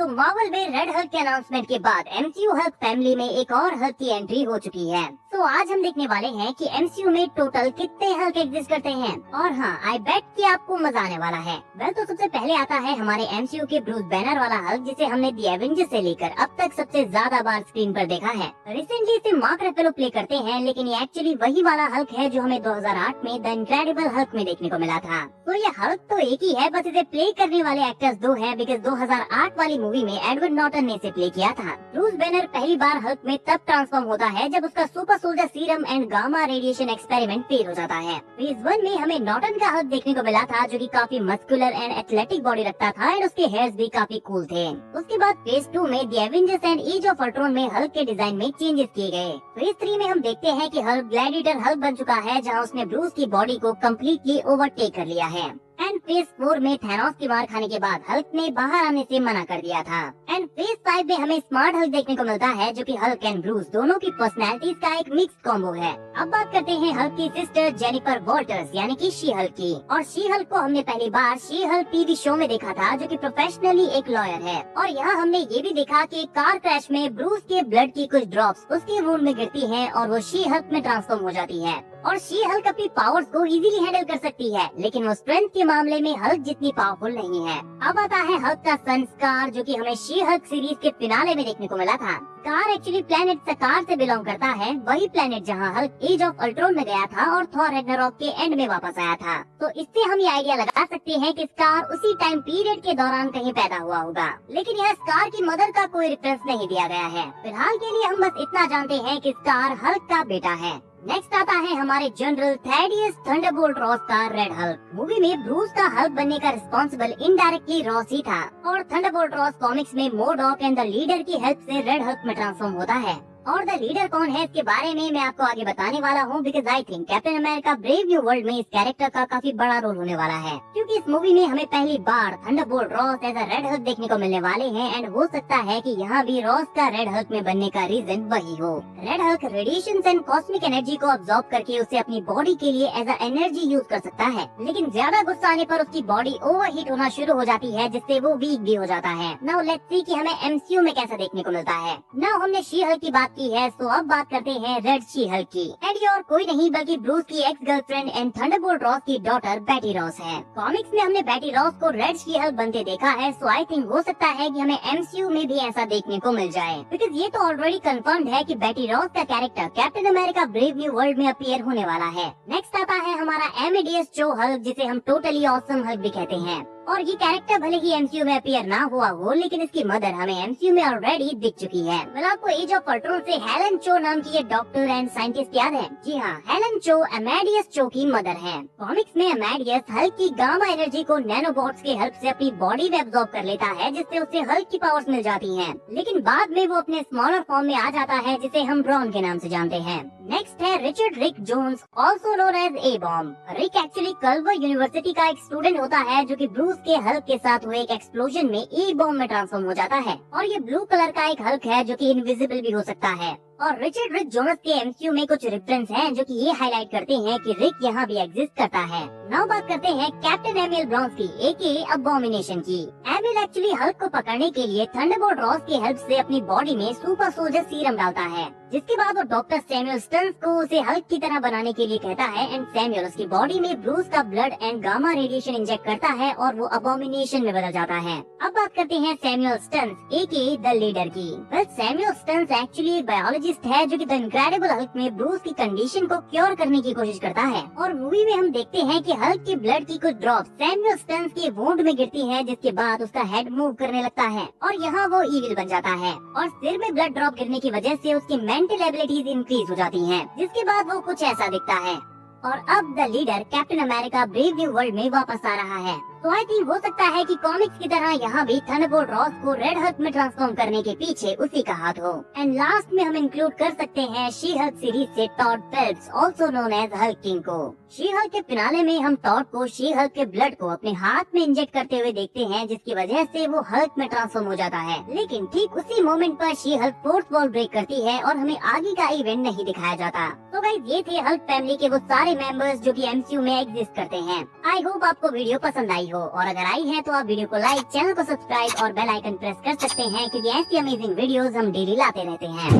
Marvel में red Hulk के announcement के बाद एमसीयू हल्क फैमिली में एक और हल्क की एंट्री हो चुकी है। तो आज हम देखने वाले हैं कि एमसीयू में टोटल कितने हल्क एग्जिस्ट करते हैं। और हाँ, आई बेट कि आपको मजा आने वाला है। वेल, तो सबसे पहले आता है हमारे एमसीयू के ब्रूस बैनर वाला हल्क, जिसे हमने दी एवेंजर्स से लेकर अब तक सबसे ज्यादा बार स्क्रीन पर देखा है। रिसेंटली इसे मार्क रेफेलो प्ले करते हैं, लेकिन ये एक्चुअली वही वाला हल्क है जो हमें 2008 में द इनक्रेडिबल हल्क में देखने को मिला था। तो ये हल्क तो एक ही है, बस इसे प्ले करने वाले एक्टर्स दो हैं, बिकॉज 2008 वाली मूवी में एडवर्ड नॉर्टन ने इसे प्ले किया था। ब्रूस बैनर पहली बार हल्क में तब ट्रांसफॉर्म होता है जब उसका super soldier serum and gamma radiation experiment fail हो जाता है। फेज 1 में हमें नॉर्टन का हल्क देखने को मिला था, जो कि काफी मस्कुलर एंड एथलेटिक बॉडी रखता था एंड उसके हेयर्स भी काफी कूल थे। उसके बाद फेज 2 में the Avengers and Age of Ultron में हल्क के डिजाइन में चेंजेस किए गए। फेज 3 में हम देखते हैं कि हल्क ग्लैडिएटर हल्क बन चुका है, जहां उसने ब्रूस की बॉडी को कम्प्लीटली ओवरटेक कर लिया है। एंड फेज 4 में थैनोस की मार खाने के बाद हल्क ने बाहर आने से मना कर दिया था। एंड फेज 5 में हमें स्मार्ट हल्क देखने को मिलता है, जो कि हल्क एंड ब्रूस दोनों की पर्सनैलिटीज का एक मिक्स्ड कॉम्बो है। अब बात करते हैं हल्क की सिस्टर जेनिफर वॉल्टर्स यानी कि शी हल्क की। और शी हल्क को हमने पहली बार शी हल्क टीवी शो में देखा था, जो कि प्रोफेशनली एक लॉयर है। और यहाँ हमने ये भी देखा कि कार क्रैश में ब्रूस के ब्लड की कुछ ड्रॉप्स उसके वुंड में गिरती हैं और वो शी हल्क में ट्रांसफॉर्म हो जाती है। और शी हल्क अपनी पावर्स को इजीली हैंडल कर सकती है, लेकिन वो स्ट्रेंथ के मामले में हल्क जितनी पावरफुल नहीं है। अब आता है हल्क का सन स्कार, जो कि हमें शी हल्क सीरीज के फिनाले में देखने को मिला था। स्कार एक्चुअली प्लेनेट सकार से बिलोंग करता है, वही प्लेनेट जहां हल्क एज ऑफ अल्ट्रॉन में गया था और थॉर रैग्नारॉक के एंड में वापस आया था। तो इससे हम ये आइडिया लगा सकते हैं कि स्कार उसी टाइम पीरियड के दौरान कहीं पैदा हुआ होगा, लेकिन यह स्कार की मदर का कोई रेफरेंस नहीं दिया गया है। फिलहाल के लिए हम बस इतना जानते हैं कि स्कार हल्क का बेटा है। नेक्स्ट आता है हमारे जनरल थैडियस थंडरबोल्ट रॉस का रेड हल्क। मूवी में ब्रूस का हल्क बनने का रिस्पॉन्सिबल इनडायरेक्टली रॉस ही था, और थंडरबोल्ट रॉस कॉमिक्स में मोडॉक एंड द लीडर की हेल्प से रेड हल्क में ट्रांसफॉर्म होता है। और द लीडर कौन है इसके बारे में मैं आपको आगे बताने वाला हूँ, because I think captain America brave new world में इस कैरेक्टर का काफी बड़ा रोल होने वाला है, क्योंकि इस मूवी में हमें पहली बार Thunderbolt Ross as a red Hulk देखने को मिलने वाले हैं। एंड हो सकता है कि यहाँ भी रॉस का रेड हल्क में बनने का रीजन वही हो। Red Hulk radiation and cosmic energy को अब्सॉर्ब करके उसे अपनी बॉडी के लिए एज अ एनर्जी यूज कर सकता है, लेकिन ज्यादा गुस्सा आने पर उसकी बॉडी ओवरहीट होना शुरू हो जाती है, जिससे वो वीक भी हो जाता है। नाउ लेट्स सी कि हमें एमसीयू में कैसा देखने को मिलता है। नाउ हमने शी हल्क की बात की है, तो अब बात करते हैं रेड शी हल्क की। एंड ये और कोई नहीं बल्कि ब्रूस की ex girlfriend and Thunderbolt Ross की डॉटर बेटी रॉस है। कॉमिक्स में हमने बेटी रॉस को रेड शी हल्क बनते देखा है, सो आई थिंक हो सकता है कि हमें एमसीयू में भी ऐसा देखने को मिल जाए, बिकॉज ये तो ऑलरेडी कंफर्म्ड है कि बेटी रॉस का character captain America brave new world में अपीयर होने वाला है। नेक्स्ट आता है हमारा एमेडियस चो हल्क, जिसे हम टोटली ऑसम हल्क भी कहते हैं। और ये कैरेक्टर भले ही एमसीयू में अपीयर ना हुआ हो, लेकिन इसकी मदर हमें एमसीयू में ऑलरेडी दिख चुकी है। मतलब आपको एज ऑफ अल्ट्रॉन से हेलन चो नाम की ये डॉक्टर एंड साइंटिस्ट याद है? जी हाँ, हेलन चो अमेडियस चो की मदर है। कॉमिक्स में अमेडियस हल्क की गामा एनर्जी को नैनोबॉट्स की हेल्प से अपनी बॉडी में एब्जॉर्ब कर लेता है, जिससे उसे हल्क की पावर्स मिल जाती हैं। लेकिन बाद में वो अपने स्मॉलर फॉर्म में आ जाता है, जिसे हम ब्रॉन के नाम से जानते हैं। नेक्स्ट है Richard Rick Jones, also known as A bomb. Rick actually Culver University का एक स्टूडेंट होता है, जो कि ब्रूस के हल्क के साथ हुए एक एक्सप्लोजन में ए बॉम्ब में ट्रांसफॉर्म हो जाता है। और ये ब्लू कलर का एक हल्क है, जो कि इनविजिबल भी हो सकता है। और रिचर्ड रिक जोनस के एमसीयू में कुछ रेफरेंस हैं, जो कि ये हाईलाइट करते हैं कि रिक यहाँ भी एग्जिस्ट करता है। नाउ बात करते हैं कैप्टन एमिल ब्रॉन्स्की एके अबॉमिनेशन की। एमिल एक्चुअली हल्क को पकड़ने के लिए थंडरबोल्ट रॉस की हेल्प से अपनी बॉडी में सुपर सोल्जर सीरम डालता है, जिसके बाद वो डॉक्टर सैमुअल स्टर्न्स को उसे हल्क की तरह बनाने के लिए कहता है। एंड सैमुअल उसकी बॉडी में ब्रूस का blood and gamma radiation inject करता है और वो अबॉमिनेशन में बदल जाता है। अब बात करते हैं Samuel Sterns aka the leader की। सैमुअल स्टर्न्स एक्चुअली एक बायोलॉजिस्ट है, जो कि द इनक्रेडिबल हल्क में ब्रूस की कंडीशन को क्योर करने की कोशिश करता है। और मूवी में हम देखते हैं कि हल्क के ब्लड की कुछ ड्रॉप्स सैमुअल स्टर्न्स के वुंड में गिरती हैं, जिसके बाद उसका हेड मूव करने लगता है और यहाँ वो इविल बन जाता है। और सिर में ब्लड ड्रॉप गिरने की वजह से उसकी मेंटल एबिलिटीज इंक्रीज हो जाती हैं, जिसके बाद वो कुछ ऐसा दिखता है। और अब the leader captain America brave new world में वापस आ रहा है। तो आई थिंक हो सकता है कि कॉमिक्स की तरह यहाँ भी थंडरबोल्ट रॉस को रेड हल्क में ट्रांसफॉर्म करने के पीछे उसी का हाथ हो। एंड लास्ट में हम इंक्लूड कर सकते हैं शी हल्क सीरीज से Todd Phelps, also known as Hulk King को। शी हल्क के फिनाले में हम टॉड को शी हल्क के ब्लड को अपने हाथ में इंजेक्ट करते हुए देखते हैं, जिसकी वजह से वो हल्क में ट्रांसफॉर्म हो जाता है। लेकिन ठीक उसी मोमेंट पर She Hulk fourth wall break करती है और हमें आगे का इवेंट नहीं दिखाया जाता। तो गाइस, ये थे हल्क फैमिली के वो सारे मेंबर्स जो कि एमसीयू में एग्जिस्ट करते हैं। आई होप आपको वीडियो पसंद आई आई हो, और अगर आई है तो आप वीडियो को लाइक, चैनल को सब्सक्राइब और बेल आइकन प्रेस कर सकते हैं, क्योंकि ऐसी अमेजिंग वीडियोस हम डेली लाते रहते हैं।